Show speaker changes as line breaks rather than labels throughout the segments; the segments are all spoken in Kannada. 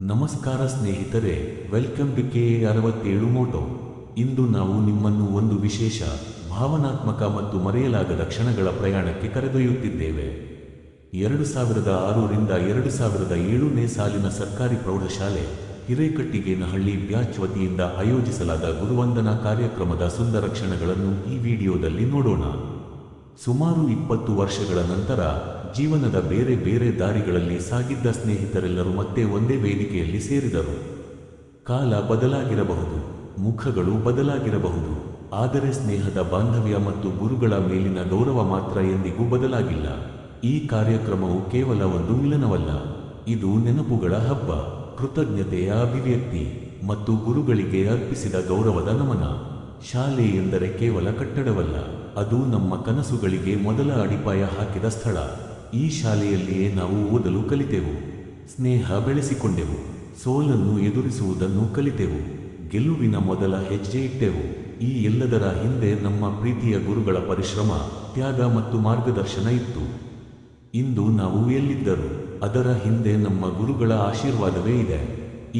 ನಮಸ್ಕಾರ ಸ್ನೇಹಿತರೆ, ವೆಲ್ಕಮ್ ಟು KA67 ಮೋಟೋ. ಇಂದು ನಾವು ನಿಮ್ಮನ್ನು ಒಂದು ವಿಶೇಷ, ಭಾವನಾತ್ಮಕ ಮತ್ತು ಮರೆಯಲಾಗದ ಕ್ಷಣಗಳ ಪ್ರಯಾಣಕ್ಕೆ ಕರೆದೊಯ್ಯುತ್ತಿದ್ದೇವೆ. 2006 ರಿಂದ 2007ನೇ ಸಾಲಿನ ಸರ್ಕಾರಿ ಪ್ರೌಢಶಾಲೆ ಹಿರೇಕಟ್ಟಿಗೇನಹಳ್ಳಿ ಬ್ಯಾಚ್ ವತಿಯಿಂದ ಆಯೋಜಿಸಲಾದ ಗುರುವಂದನಾ ಕಾರ್ಯಕ್ರಮದ ಸುಂದರ ಕ್ಷಣಗಳನ್ನು ಈ ವಿಡಿಯೋದಲ್ಲಿ ನೋಡೋಣ. ಸುಮಾರು 20 ವರ್ಷಗಳ ನಂತರ ಜೀವನದ ಬೇರೆ ಬೇರೆ ದಾರಿಗಳಲ್ಲಿ ಸಾಗಿದ್ದ ಸ್ನೇಹಿತರೆಲ್ಲರೂ ಮತ್ತೆ ಒಂದೇ ವೇದಿಕೆಯಲ್ಲಿ ಸೇರಿದರು. ಕಾಲ ಬದಲಾಗಿರಬಹುದು, ಮುಖಗಳು ಬದಲಾಗಿರಬಹುದು, ಆದರೆ ಸ್ನೇಹದ ಬಾಂಧವ್ಯ ಮತ್ತು ಗುರುಗಳ ಮೇಲಿನ ಗೌರವ ಮಾತ್ರ ಎಂದಿಗೂ ಬದಲಾಗಿಲ್ಲ. ಈ ಕಾರ್ಯಕ್ರಮವು ಕೇವಲ ಒಂದು ಮಿಲನವಲ್ಲ, ಇದು ನೆನಪುಗಳ ಹಬ್ಬ, ಕೃತಜ್ಞತೆಯ ಅಭಿವ್ಯಕ್ತಿ ಮತ್ತು ಗುರುಗಳಿಗೆ ಅರ್ಪಿಸಿದ ಗೌರವದ ನಮನ. ಶಾಲೆ ಎಂದರೆ ಕೇವಲ ಕಟ್ಟಡವಲ್ಲ, ಅದು ನಮ್ಮ ಕನಸುಗಳಿಗೆ ಮೊದಲ ಅಡಿಪಾಯ ಹಾಕಿದ ಸ್ಥಳ. ಈ ಶಾಲೆಯಲ್ಲಿಯೇ ನಾವು ಓದಲು ಕಲಿತೆವು, ಸ್ನೇಹ ಬೆಳೆಸಿಕೊಂಡೆವು, ಸೋಲನ್ನು ಎದುರಿಸುವುದನ್ನು ಕಲಿತೆವು, ಗೆಲುವಿನ ಮೊದಲ ಹೆಜ್ಜೆ ಇಟ್ಟೆವು. ಈ ಎಲ್ಲದರ ಹಿಂದೆ ನಮ್ಮ ಪ್ರೀತಿಯ ಗುರುಗಳ ಪರಿಶ್ರಮ, ತ್ಯಾಗ ಮತ್ತು ಮಾರ್ಗದರ್ಶನ ಇತ್ತು. ಇಂದು ನಾವು ಎಲ್ಲಿದ್ದರೂ ಅದರ ಹಿಂದೆ ನಮ್ಮ ಗುರುಗಳ ಆಶೀರ್ವಾದವೇ ಇದೆ.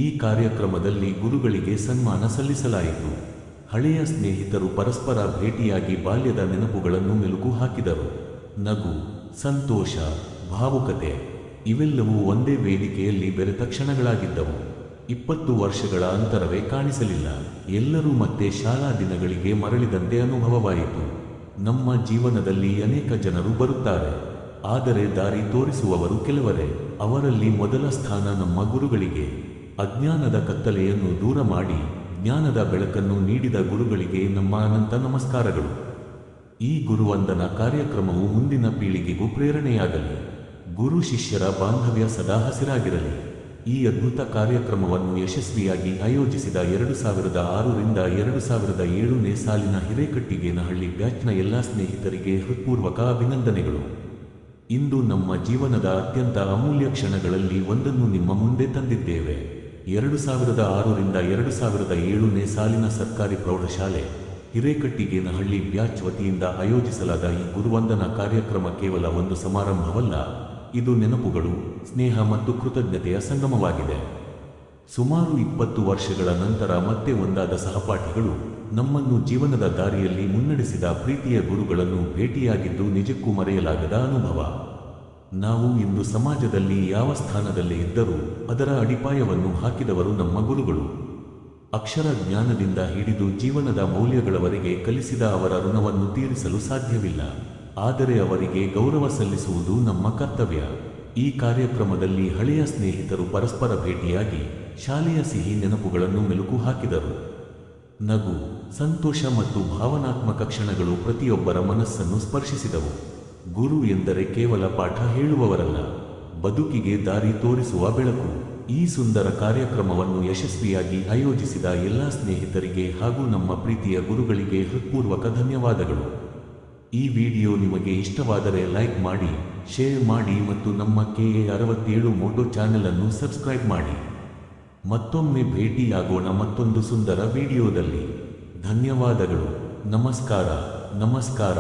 ಈ ಕಾರ್ಯಕ್ರಮದಲ್ಲಿ ಗುರುಗಳಿಗೆ ಸನ್ಮಾನ ಸಲ್ಲಿಸಲಾಯಿತು. ಹಳೆಯ ಸ್ನೇಹಿತರು ಪರಸ್ಪರ ಭೇಟಿಯಾಗಿ ಬಾಲ್ಯದ ನೆನಪುಗಳನ್ನು ಮೆಲುಕು ಹಾಕಿದರು. ನಗು, ಸಂತೋಷ, ಭಾವುಕತೆ ಇವೆಲ್ಲವೂ ಒಂದೇ ವೇದಿಕೆಯಲ್ಲಿ ಬೆರೆತ ಕ್ಷಣಗಳಾಗಿದ್ದವು. 20 ವರ್ಷಗಳ ಅಂತರವೇ ಕಾಣಿಸಲಿಲ್ಲ. ಎಲ್ಲರೂ ಮತ್ತೆ ಶಾಲಾ ದಿನಗಳಿಗೆ ಮರಳಿದಂತೆ ಅನುಭವವಾಯಿತು. ನಮ್ಮ ಜೀವನದಲ್ಲಿ ಅನೇಕ ಜನರು ಬರುತ್ತಾರೆ, ಆದರೆ ದಾರಿ ತೋರಿಸುವವರು ಕೆಲವರೇ. ಅವರಲ್ಲಿ ಮೊದಲ ಸ್ಥಾನ ನಮ್ಮ ಗುರುಗಳಿಗೆ. ಅಜ್ಞಾನದ ಕತ್ತಲೆಯನ್ನು ದೂರ ಮಾಡಿ ಜ್ಞಾನದ ಬೆಳಕನ್ನು ನೀಡಿದ ಗುರುಗಳಿಗೆ ನಮ್ಮ ಅನಂತ ನಮಸ್ಕಾರಗಳು. ಈ ಗುರುವಂದನಾ ಕಾರ್ಯಕ್ರಮವು ಮುಂದಿನ ಪೀಳಿಗೆಗೂ ಪ್ರೇರಣೆಯಾಗಲಿ. ಗುರು ಶಿಷ್ಯರ ಬಾಂಧವ್ಯ ಸದಾ ಹಸಿರಾಗಿರಲಿ. ಈ ಅದ್ಭುತ ಕಾರ್ಯಕ್ರಮವನ್ನು ಯಶಸ್ವಿಯಾಗಿ ಆಯೋಜಿಸಿದ 2006 ರಿಂದ 2007ನೇ ಸಾಲಿನ ಹಿರೇಕಟ್ಟಿಗೇನಹಳ್ಳಿ ಬ್ಯಾಚ್ನ ಎಲ್ಲ ಸ್ನೇಹಿತರಿಗೆ ಹೃತ್ಪೂರ್ವಕ ಅಭಿನಂದನೆಗಳು. ಇಂದು ನಮ್ಮ ಜೀವನದ ಅತ್ಯಂತ ಅಮೂಲ್ಯ ಕ್ಷಣಗಳಲ್ಲಿ ಒಂದನ್ನು ನಿಮ್ಮ ಮುಂದೆ ತಂದಿದ್ದೇವೆ. 2006 ರಿಂದ 2007ನೇ ಸಾಲಿನ ಸರ್ಕಾರಿ ಪ್ರೌಢಶಾಲೆ ಹಿರೇಕಟ್ಟಿಗೇನಹಳ್ಳಿ ಬ್ಯಾಚ್ ವತಿಯಿಂದ ಆಯೋಜಿಸಲಾದ ಈ ಗುರುವಂದನಾ ಕಾರ್ಯಕ್ರಮ ಕೇವಲ ಒಂದು ಸಮಾರಂಭವಲ್ಲ, ಇದು ನೆನಪುಗಳು, ಸ್ನೇಹ ಮತ್ತು ಕೃತಜ್ಞತೆಯ ಸಂಗಮವಾಗಿದೆ. ಸುಮಾರು 20 ವರ್ಷಗಳ ನಂತರ ಮತ್ತೆ ಒಂದಾದ ಸಹಪಾಠಿಗಳು, ನಮ್ಮನ್ನು ಜೀವನದ ದಾರಿಯಲ್ಲಿ ಮುನ್ನಡೆಸಿದ ಪ್ರೀತಿಯ ಗುರುಗಳನ್ನು ಭೇಟಿಯಾಗಿದ್ದು ನಿಜಕ್ಕೂ ಮರೆಯಲಾಗದ ಅನುಭವ. ನಾವು ಇಂದು ಸಮಾಜದಲ್ಲಿ ಯಾವ ಸ್ಥಾನದಲ್ಲೇ ಇದ್ದರೂ ಅದರ ಅಡಿಪಾಯವನ್ನು ಹಾಕಿದವರು ನಮ್ಮ ಗುರುಗಳು. ಅಕ್ಷರ ಜ್ಞಾನದಿಂದ ಹಿಡಿದು ಜೀವನದ ಮೌಲ್ಯಗಳವರೆಗೆ ಕಲಿಸಿದ ಅವರ ಋಣವನ್ನು ತೀರಿಸಲು ಸಾಧ್ಯವಿಲ್ಲ, ಆದರೆ ಅವರಿಗೆ ಗೌರವ ಸಲ್ಲಿಸುವುದು ನಮ್ಮ ಕರ್ತವ್ಯ. ಈ ಕಾರ್ಯಕ್ರಮದಲ್ಲಿ ಹಳೆಯ ಸ್ನೇಹಿತರು ಪರಸ್ಪರ ಭೇಟಿಯಾಗಿ ಶಾಲೆಯ ಸಿಹಿ ನೆನಪುಗಳನ್ನು ಮೆಲುಕು ಹಾಕಿದರು. ನಗು, ಸಂತೋಷ ಮತ್ತು ಭಾವನಾತ್ಮಕ ಕ್ಷಣಗಳು ಪ್ರತಿಯೊಬ್ಬರ ಮನಸ್ಸನ್ನು ಸ್ಪರ್ಶಿಸಿದವು. ಗುರು ಎಂದರೆ ಕೇವಲ ಪಾಠ ಹೇಳುವವರಲ್ಲ, ಬದುಕಿಗೆ ದಾರಿ ತೋರಿಸುವ ಬೆಳಕು. ಈ ಸುಂದರ ಕಾರ್ಯಕ್ರಮವನ್ನು ಯಶಸ್ವಿಯಾಗಿ ಆಯೋಜಿಸಿದ ಎಲ್ಲ ಸ್ನೇಹಿತರಿಗೆ ಹಾಗೂ ನಮ್ಮ ಪ್ರೀತಿಯ ಗುರುಗಳಿಗೆ ಹೃತ್ಪೂರ್ವಕ ಧನ್ಯವಾದಗಳು. ಈ ವಿಡಿಯೋ ನಿಮಗೆ ಇಷ್ಟವಾದರೆ ಲೈಕ್ ಮಾಡಿ, ಶೇರ್ ಮಾಡಿ ಮತ್ತು ನಮ್ಮ KA67 ಮೋಟೋ ಚಾನೆಲ್ ಅನ್ನು ಸಬ್ಸ್ಕ್ರೈಬ್ ಮಾಡಿ. ಮತ್ತೊಮ್ಮೆ ಭೇಟಿಯಾಗೋಣ ಮತ್ತೊಂದು ಸುಂದರ ವಿಡಿಯೋದಲ್ಲಿ. ಧನ್ಯವಾದಗಳು. ನಮಸ್ಕಾರ.